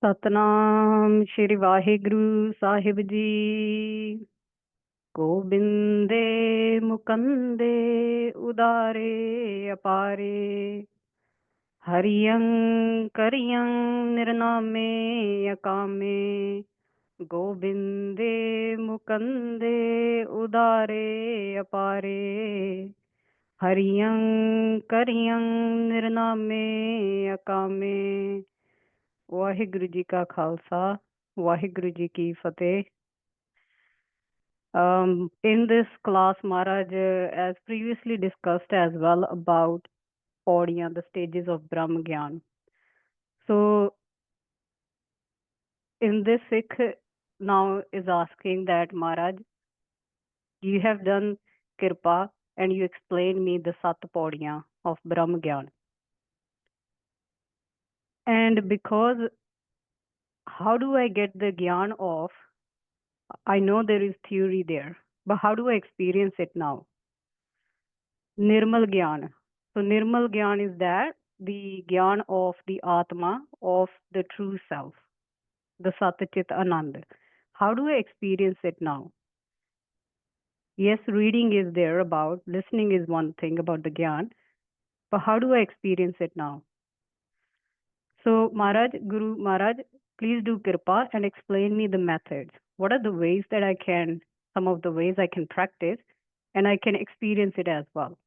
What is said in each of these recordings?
ਸਤਨਾਮ ਸ਼੍ਰੀ ਵਾਹਿਗੁਰੂ ਸਾਹਿਬ ਜੀ। ਗੋਬਿੰਦੇ ਮੁਕੰਦੇ ਉਦਾਰੇ ਅਪਾਰੇ, ਹਰਿਯੰ ਕਰਿਯੰ ਨਿਰਨਾਮੇ ਅਕਾਮੇ। ਗੋਬਿੰਦੇ ਮੁਕੰਦੇ ਉਦਾਰੇ ਅਪਾਰੇ, ਹਰਿਯੰ ਕਰਿਯੰ ਨਿਰਨਾਮੇ ਅਕਾਮੇ। ਵਾਹਿਗੁਰੂ ਜੀ ਕਾ ਖਾਲਸਾ, ਵਾਹਿਗੁਰੂ ਜੀ ਕੀ ਫਤਿਹ। In this class, Maharaj, as previously discussed as well about Paudiyaan, the stages of Brahm Gyan. So, in this, Sikh now is asking that, Maharaj, you have done Kirpa and you explained me the Sat Paudiyaan of Brahm Gyan. And because how do I get the Gyan of? I know there is theory there, but how do I experience it now? Nirmal Gyan. So Nirmal Gyan is that the Gyan of the Atma, of the true self, the Satchit Anand. How do I experience it now? Yes, reading is there about, listening is one thing about the Gyan, but how do I experience it now? So Maharaj, Guru Maharaj, please do Kirpa and explain me the methods. What are the ways that I can, some of the ways I can practice and I can experience it as well?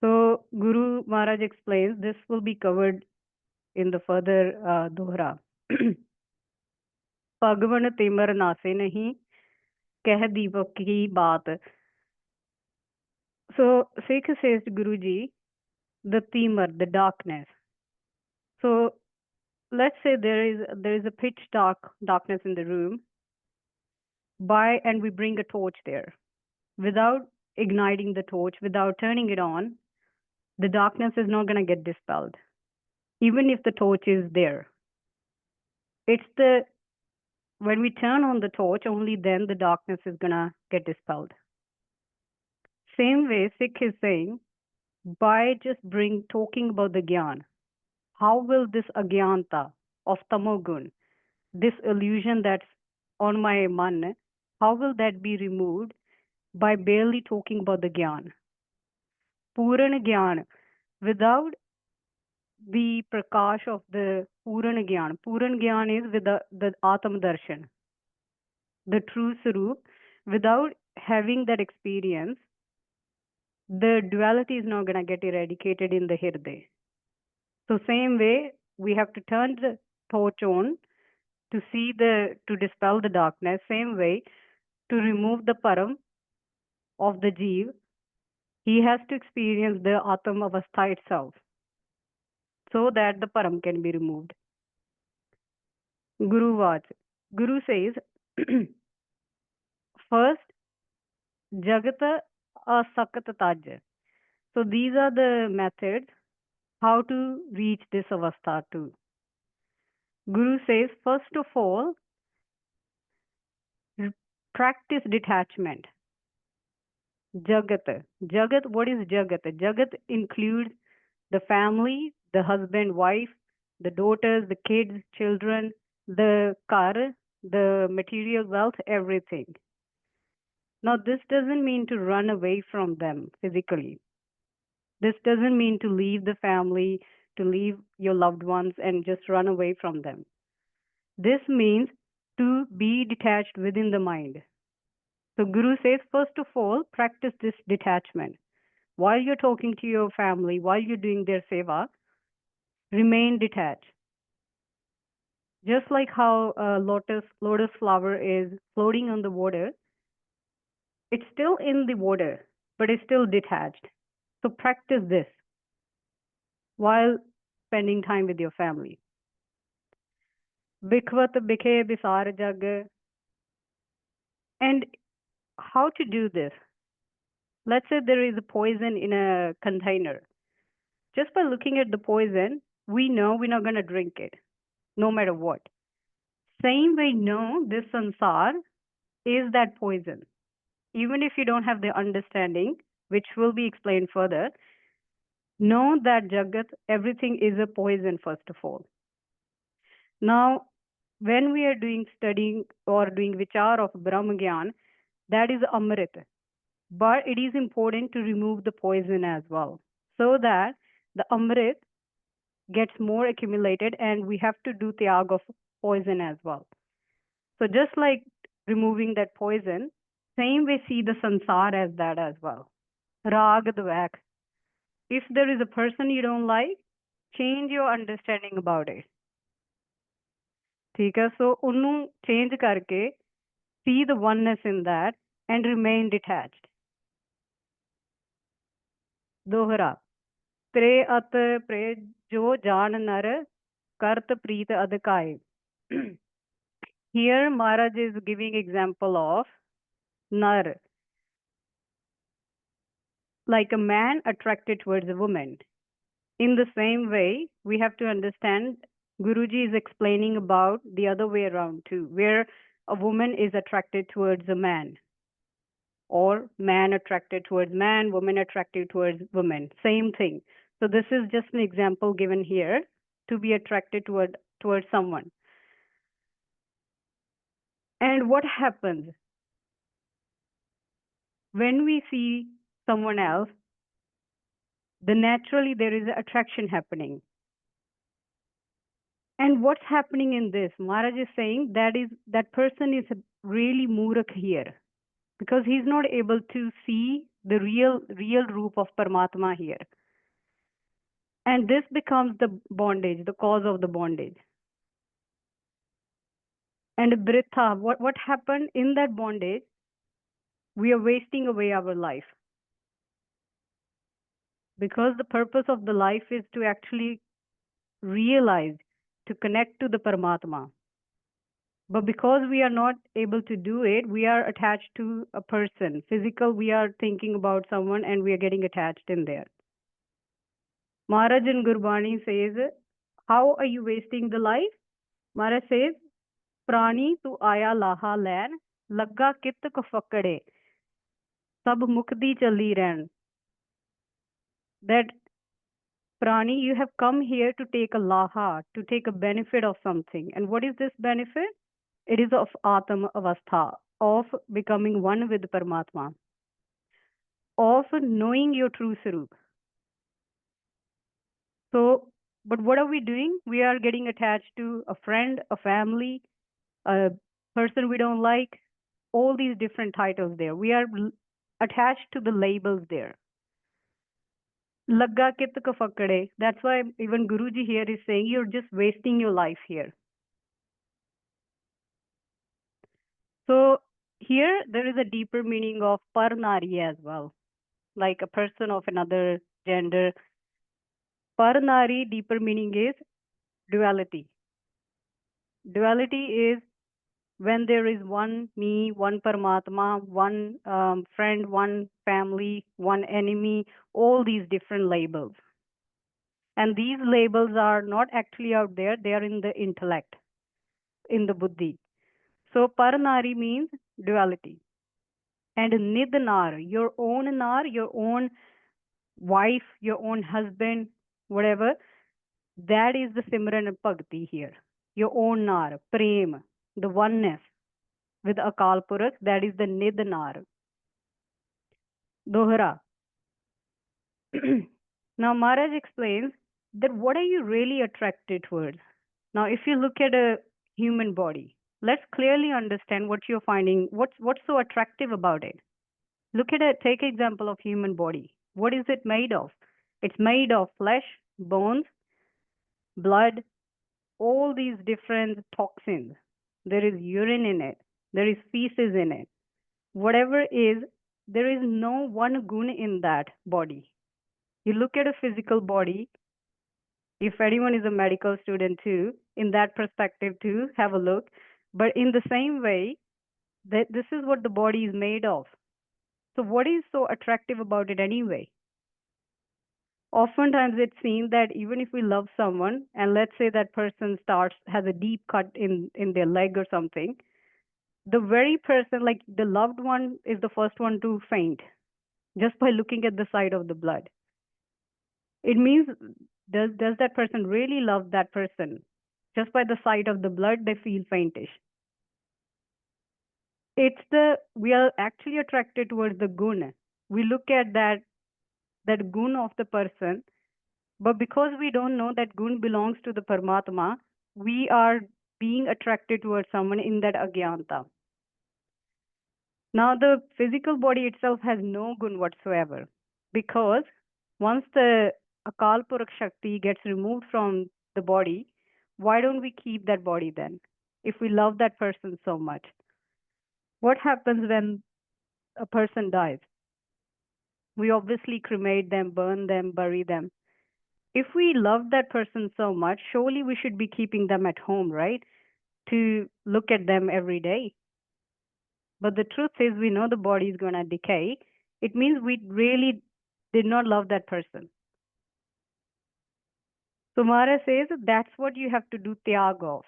So Guru Maharaj explains this will be covered in the further Dohra. Bhagavan Timar Nase Nahi Keh Deepak Ki Baat. So Sikh says to Guruji, the Timar, the darkness. So let's say there is a pitch darkness in the room. And we bring a torch there. Without igniting the torch, without turning it on, the darkness is not going to get dispelled. Even if the torch is there. When we turn on the torch, only then the darkness is going to get dispelled. Same way, Sikh is saying, by just talking about the Gyan, how will this Agyanta of Tamogun, this illusion that's on my man, how will that be removed by barely talking about the Gyan? Puran Gyan, without the prakash of the Puran Gyan. Puran Gyan is with the Atma Darshan, the true Sarup. Without having that experience, the duality is not going to get eradicated in the Hirday. So same way, we have to turn the torch on to dispel the darkness. Same way, to remove the param of the Jeev, he has to experience the Atma Avastha itself so that the param can be removed. Guru says, first, Jagata Asakat Taj. So these are the methods how to reach this avastha too. Guru says, first of all, practice detachment. Jagat. Jagat, what is Jagat? Jagat includes the family, the husband, wife, the daughters, the kids, children, the car, the material wealth, everything. Now, this doesn't mean to run away from them physically. This doesn't mean to leave the family, to leave your loved ones and just run away from them. This means to be detached within the mind. So Guru says, first of all, practice this detachment. While you're talking to your family, while you're doing their seva, remain detached. Just like how a lotus flower is floating on the water, it's still in the water, but it's still detached. So practice this while spending time with your family. Bhikhvat bikhe bisar jag. And how to do this? Let's say there is a poison in a container. Just by looking at the poison, we know we're not going to drink it, no matter what. Same way, no, this sansar is that poison. Even if you don't have the understanding, which will be explained further, Know that Jagat, everything is a poison, first of all. Now, when we are doing studying or doing Vichar of Brahma Gyan, that is Amrit. But it is important to remove the poison as well, so that the Amrit gets more accumulated and we have to do Tyag of poison as well. So just like removing that poison, same way see the sansar as that as well. Rag dvaik. If there is a person you don't like, change your understanding about it. ठीक है, so ਉਹਨੂੰ change करके see the oneness in that and remain detached. दोहरा त्रे अत pray जो जान नर कर्त प्रीत अधिकाय. Here Maharaj is giving example of nar, like a man attracted towards a woman. In the same way, we have to understand Guruji is explaining about the other way around too, where a woman is attracted towards a man, or man attracted towards man, woman attracted towards woman. Same thing. So this is just an example given here to be attracted towards someone. And what happens when we see someone else? Then naturally there is attraction happening. And what's happening in this? Maharaj is saying that person is really murak here, because he's not able to see the real roop of Paramatma here. And this becomes the bondage, the cause of the bondage. And Britha, what happened in that bondage? We are wasting away our life. Because the purpose of the life is to actually realize, to connect to the Paramatma. But because we are not able to do it, we are attached to a person. Physical, we are thinking about someone and we are getting attached in there. Maharaj in Gurbani says, how are you wasting the life? Maharaj says, Prani tu aya laha lain, lagga kit ko fakade, sab mukdi chali ran. That Prani, you have come here to take a laha, to take a benefit of something. And what is this benefit? It is of Atam Avastha, of becoming one with Paramatma, of knowing your true Sarup. So, but what are we doing? We are getting attached to a friend, a family, a person we don't like, all these different titles there. We are attached to the labels there. Lagga kit ka fakade. That's why even Guruji here is saying you're just wasting your life here. So here there is a deeper meaning of Parnari as well, like a person of another gender. Parnari, deeper meaning is duality. Duality is when there is one me, one Paramatma, one friend, one family, one enemy, all these different labels. And these labels are not actually out there, they are in the intellect, in the buddhi. So Paranari means duality. And Nidnar, your own nar, your own wife, your own husband, whatever, that is the Simran Bhakti here. Your own nar, Prem, the oneness with Akal Purakh, that is the Nidnar. Dohra. Now Maharaj explains that what are you really attracted towards? Now, if you look at a human body, let's clearly understand what you're finding. What's so attractive about it? Look at it. Take example of human body. What is it made of? It's made of flesh, bones, blood, all these different toxins. There is urine in it. There is feces in it. Whatever is, there is no one gun in that body. You look at a physical body, if anyone is a medical student too, in that perspective too, have a look. But in the same way, that this is what the body is made of. So what is so attractive about it anyway? Oftentimes it's seen that even if we love someone and let's say that person has a deep cut in their leg or something, the very person, like the loved one, is the first one to faint just by looking at the sight of the blood. It means, does that person really love that person? Just by the sight of the blood, they feel faintish. We are actually attracted towards the gun. We look at that gun of the person, but because we don't know that gun belongs to the Paramatma, we are being attracted towards someone in that agyanta. Now, the physical body itself has no gun whatsoever, because once the Akal Purakh Shakti gets removed from the body, why don't we keep that body then? If we love that person so much, what happens when a person dies? We obviously cremate them, burn them, bury them. If we love that person so much, surely we should be keeping them at home, right? To look at them every day. But the truth is, we know the body is going to decay. It means we really did not love that person. So Maharaj says that's what you have to do tyag of.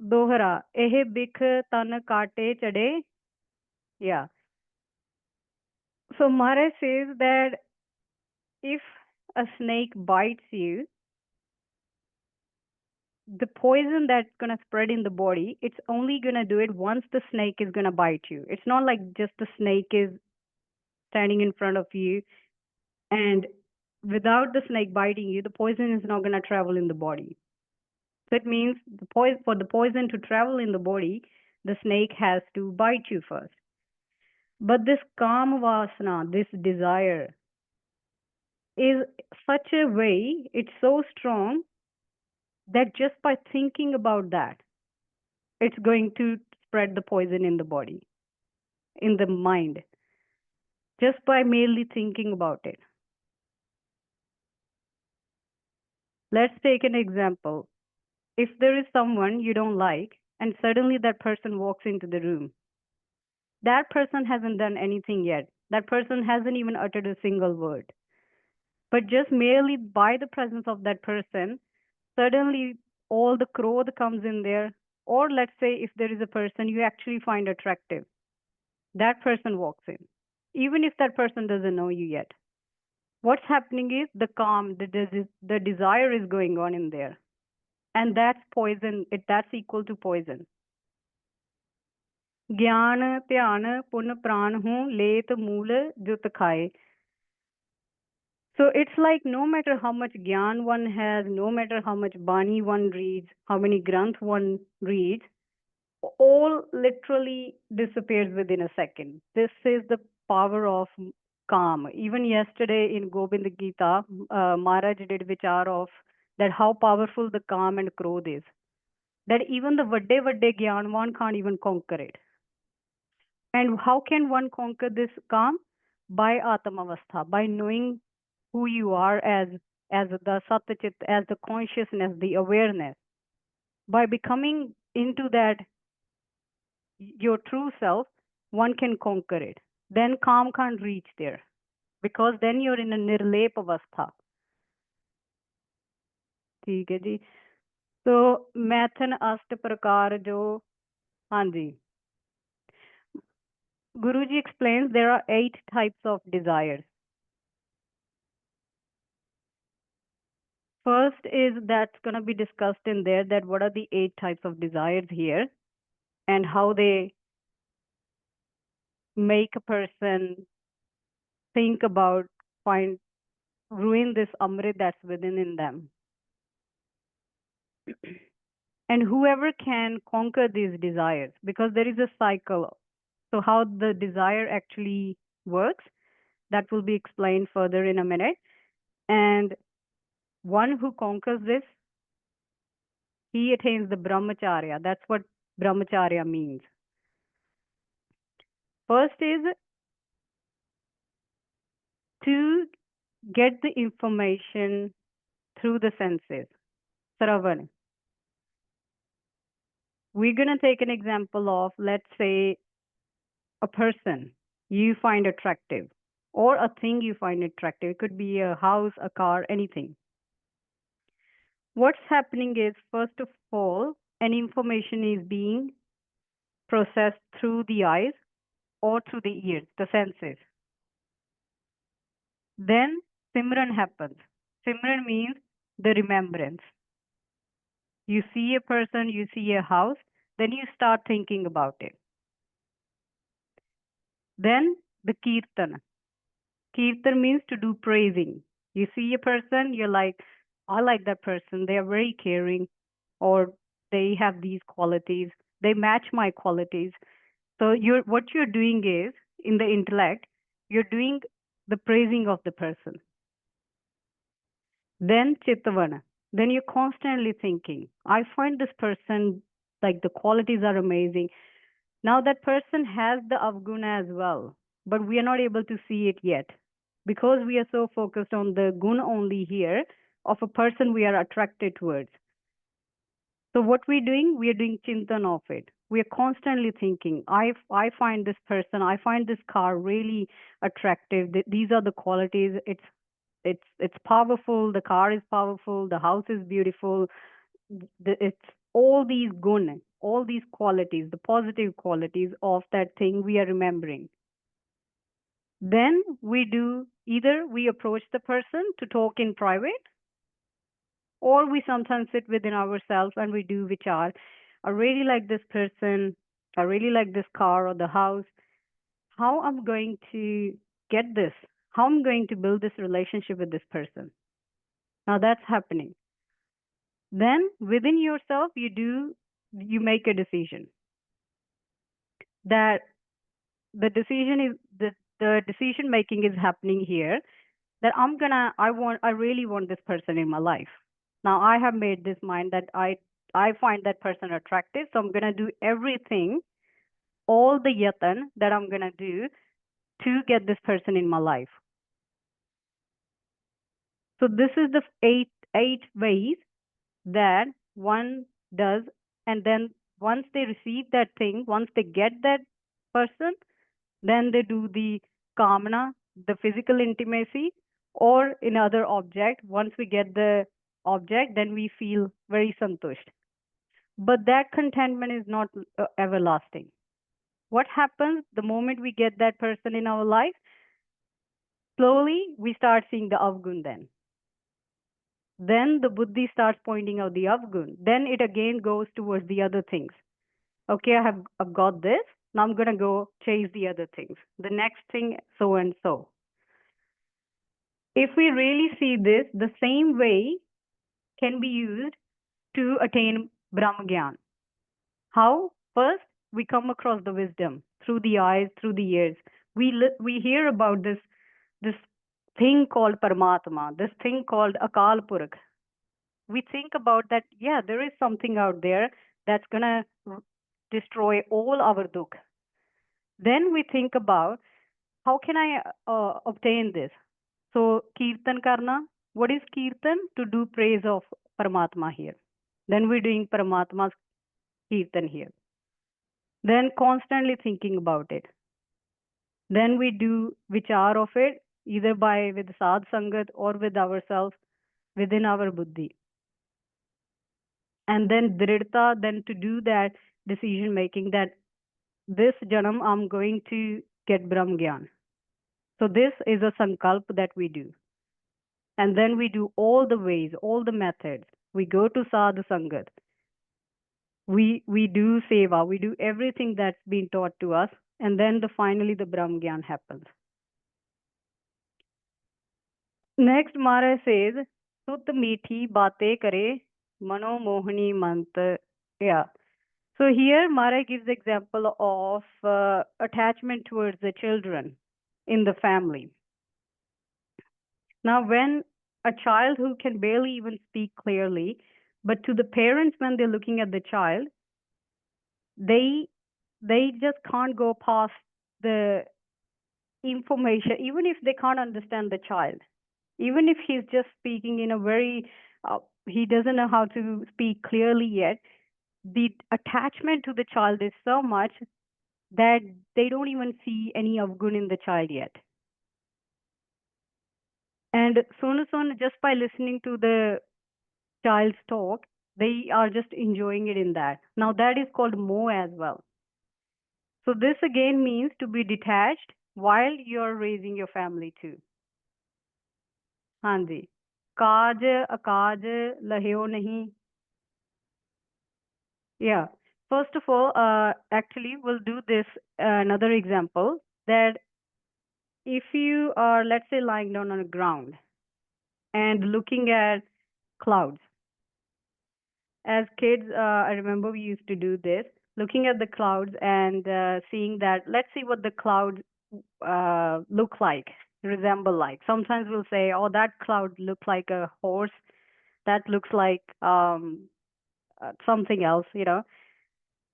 Dohra, ehe bikh tan kaate chade. Yeah. So Maharaj says that if a snake bites you, the poison that's going to spread in the body, it's only going to do it once the snake is going to bite you. It's not like just the snake is standing in front of you and without the snake biting you, the poison is not going to travel in the body. So it means for the poison to travel in the body, the snake has to bite you first. But this kama vasana, this desire, is such a way, it's so strong that just by thinking about that, it's going to spread the poison in the body, in the mind, just by merely thinking about it. Let's take an example. If there is someone you don't like, and suddenly that person walks into the room, that person hasn't done anything yet. That person hasn't even uttered a single word. But just merely by the presence of that person, suddenly all the krodh comes in there. Or let's say if there is a person you actually find attractive, that person walks in, even if that person doesn't know you yet. What's happening is the calm, the desire is going on in there. And that's poison. That's equal to poison. ज्ञान ध्यान पुन प्राण हूँ लेत मूल जुत खाए. So it's like no matter how much gyan one has, no matter how much bani one reads, how many granth one reads, all literally disappears within a second. This is the power of calm. Even yesterday in Gobind Gita, Maharaj did vichar of that how powerful the calm and krodh is. That even the vadde gyanwan can't even conquer it. And how can one conquer this calm? By Atmavastha, by knowing who you are as the Satchit, as the consciousness, the awareness. By becoming into that your true self, one can conquer it. Then calm can't reach there, because then you're in a nirlep avastha. ठीक है जी. तो मैथन अष्ट प्रकार जो, हाँ जी. Guruji explains there are 8 types of desires. First is that's going to be discussed in there, that what are the 8 types of desires here and how they make a person think about, find, ruin this amrit that's within in them. And whoever can conquer these desires, because there is a cycle. So how the desire actually works, that will be explained further in a minute. And one who conquers this, he attains the brahmacharya. That's what brahmacharya means. First is to get the information through the senses. Sravan. We're going to take an example of, let's say, a person you find attractive or a thing you find attractive. It could be a house, a car, anything. What's happening is, first of all, an information is being processed through the eyes or through the ears, the senses. Then Simran happens. Simran means the remembrance. You see a person, you see a house, then you start thinking about it. Then the Kirtan. Kirtan means to do praising. You see a person, you're like, I like that person. They are very caring, or they have these qualities. They match my qualities. So what you're doing is in the intellect, you're doing the praising of the person. Then Chittavana. Then you're constantly thinking, I find this person, like the qualities are amazing. Now that person has the avguna as well, but we are not able to see it yet because we are so focused on the gun only here of a person we are attracted towards. So what we're doing, we are doing chintan of it. We are constantly thinking, I find this person, I find this car really attractive. These are the qualities. It's powerful. The car is powerful. The house is beautiful. It's all these gun, all these qualities, the positive qualities of that thing we are remembering. Then we do either we approach the person to talk in private, or we sometimes sit within ourselves and we do vichar. I really like this person. I really like this car or the house. How I'm going to get this? How I'm going to build this relationship with this person? Now that's happening. Then within yourself, you make a decision that the decision making is happening here that I really want this person in my life. Now I have made this mind that I find that person attractive, so I'm gonna do everything, all the yatan that I'm gonna do to get this person in my life. So this is the eight ways that one does, and then once they receive that thing, once they get that person, then they do the kamana, the physical intimacy, or in other object. Once we get the object, then we feel very santusht. But that contentment is not everlasting. What happens the moment we get that person in our life? Slowly, we start seeing the avgun then. Then the buddhi starts pointing out the avgun. Then it again goes towards the other things. Okay, I've got this. Now I'm going to go chase the other things. The next thing, so and so. If we really see this, the same way can be used to attain Brahma Gyan. How? First, we come across the wisdom through the eyes, through the ears. We hear about this thing called Paramatma, this thing called Akal Purakh. We think about that, yeah, there is something out there that's going to destroy all our dukh. Then we think about how can I obtain this? So, Kirtan Karna, what is Kirtan? To do praise of Paramatma here. Then we're doing Paramatma's Kirtan here. Then constantly thinking about it. Then we do Vichar of it, either by with Sadh Sangat or with ourselves within our Buddhi. And then Dridta, then to do that decision making that this Janam I'm going to get Brahm Gyan. So this is a sankalp that we do. And then we do all the ways, all the methods. We go to Sadhu Sangat. We do seva, we do everything that's been taught to us, and then finally the Brahm Gyan happens. Next, Maharaj says, Sut meethi baate kare, mano mohani mant. Yeah. So here Maharaj gives example of attachment towards the children in the family. Now, when a child who can barely even speak clearly, but to the parents when they're looking at the child, they just can't go past the information, even if they can't understand the child, even if he's just speaking in a very he doesn't know how to speak clearly yet. The attachment to the child is so much that they don't even see any avgun in the child yet. And soon, just by listening to the child's talk, they are just enjoying it in that. Now, that is called moh as well. So, this again means to be detached while you're raising your family too. हाँ जी, काज अकाज लह्यो नहीं. Yeah. First of all, actually, we'll do this another example that if you are, let's say, lying down on the ground and looking at clouds. As kids, I remember we used to do this, looking at the clouds and seeing that, let's see what the clouds look like, resemble like. Sometimes we'll say, oh, that cloud looks like a horse. That looks like something else, you know.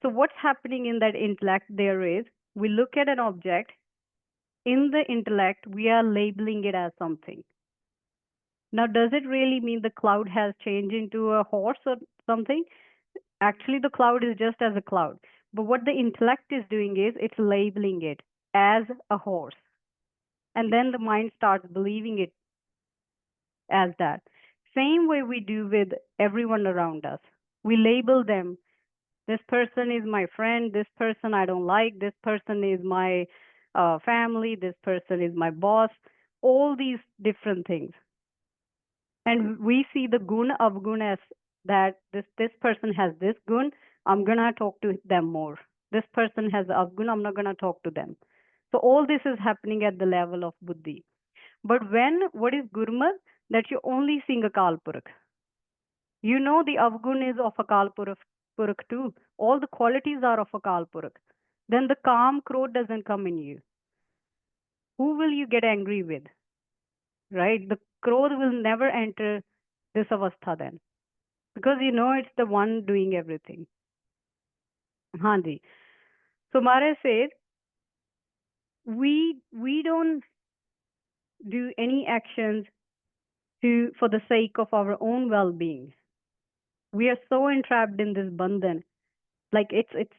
So what's happening in that intellect there is, we look at an object, in the intellect, we are labeling it as something. Now, does it really mean the cloud has changed into a horse or something? Actually, the cloud is just as a cloud. But what the intellect is doing is it's labeling it as a horse. And then the mind starts believing it as that. Same way we do with everyone around us. We label them. This person is my friend. This person I don't like. This person is my family. This person is my boss. All these different things. And we see the gun avgun as that this person has this gun, I'm gonna talk to them more. This person has avgun, I'm not gonna talk to them. So all this is happening at the level of buddhi. But when what is gurmat, that you're only seeing a kalpurak. You know the avgun is of a kalpurak too. All the qualities are of a kalpurak. Then the calm crowd doesn't come in you. Who will you get angry with? Right? The crowd will never enter this avastha then. Because you know it's the one doing everything. Hanji. So Maharaj says we don't do any actions to for the sake of our own well-being. We are so entrapped in this bandhan, like it's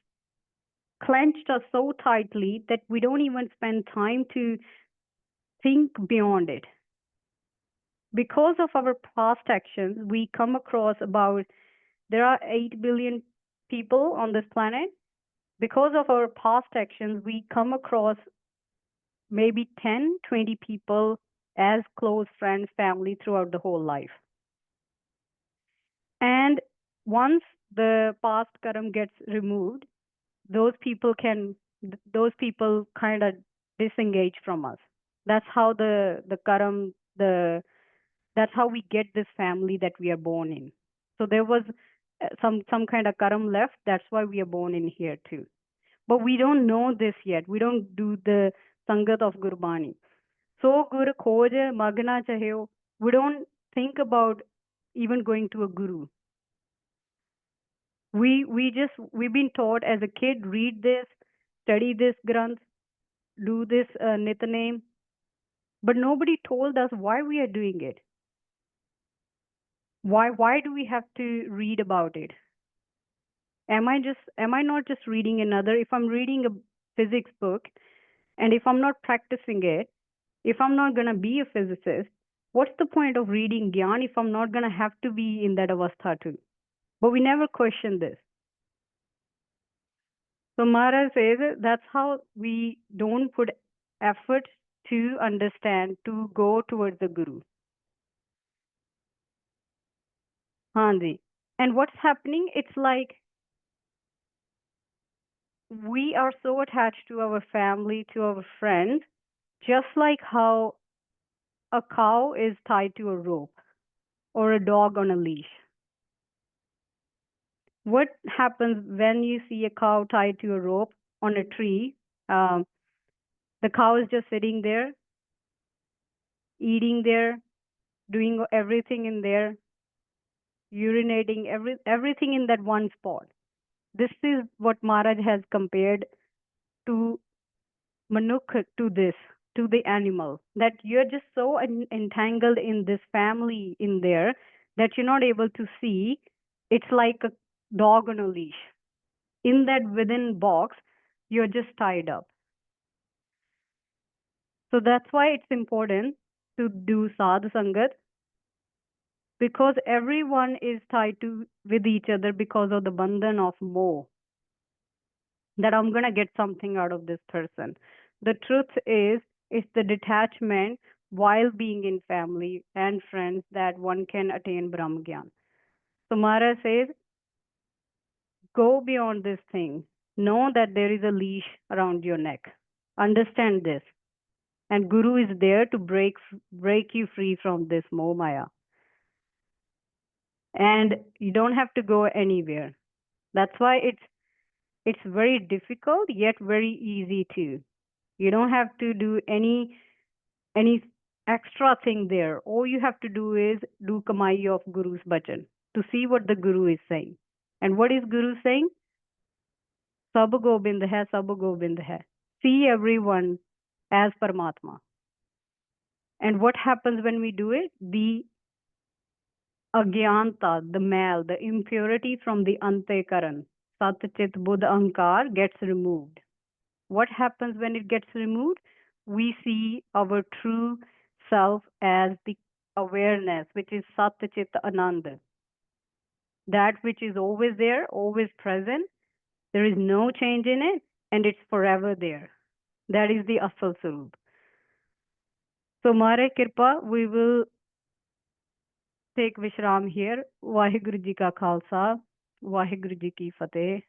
clenched us so tightly that we don't even spend time to think beyond it. Because of our past actions, we come across about there are 8 billion people on this planet. Because of our past actions, we come across maybe 10, 20 people as close friends, family throughout the whole life. And once the past karam gets removed, those people can, those people kind of disengage from us. That's how the karam, that's how we get this family that we are born in. So there was some kind of karam left. That's why we are born in here too. But we don't know this yet. We don't do the sangat of Gurbani. So Guru Khoj Magna Chaheo. We don't think about even going to a guru. We've been taught as a kid, read this, study this Granth, do this Nityaname, but nobody told us why we are doing it. Why do we have to read about it? Am I not just reading another? If I'm reading a physics book and if I'm not practicing it, if I'm not going to be a physicist, what's the point of reading Gyan if I'm not going to have to be in that avastha too? But we never question this. So Maharaj says that's how we don't put effort to understand, to go towards the Guru. Hanji. And what's happening? It's like we are so attached to our family, to our friends, just like how a cow is tied to a rope or a dog on a leash. What happens when you see a cow tied to a rope on a tree? Um, the cow is just sitting there, eating there, doing everything in there, urinating, everything in that one spot. This is what Maharaj has compared to Manukh, to this, to the animal, that you're just so entangled in this family in there that you're not able to see. It's like a dog on a leash. In that within box, you're just tied up. So that's why it's important to do sadh sangat, because everyone is tied to with each other because of the bandhan of moh, that I'm going to get something out of this person. The truth is, it's the detachment while being in family and friends that one can attain Brahma Gyan. So Maharaj says, go beyond this thing. Know that there is a leash around your neck. Understand this. And Guru is there to break you free from this Moh Maya. And you don't have to go anywhere. That's why it's very difficult yet very easy too. You don't have to do any extra thing there. All you have to do is do Kamai of Guru's bhajan to see what the Guru is saying. And what is Guru saying? Sab Gobind hai, Sab Gobind hai. See everyone as Paramatma. And what happens when we do it? The agyanta, the mal, the impurity from the antekaran, Sat Chit Buddha Ankar gets removed. What happens when it gets removed? We see our true self as the awareness, which is Sat Chit Ananda. That which is always there, always present. There is no change in it, and it's forever there. That is the Asal Sarup. So, Mare Kirpa, we will take Vishram here. Vaheguru Ji Ka Khalsa, Vaheguru Ji Ki Fateh.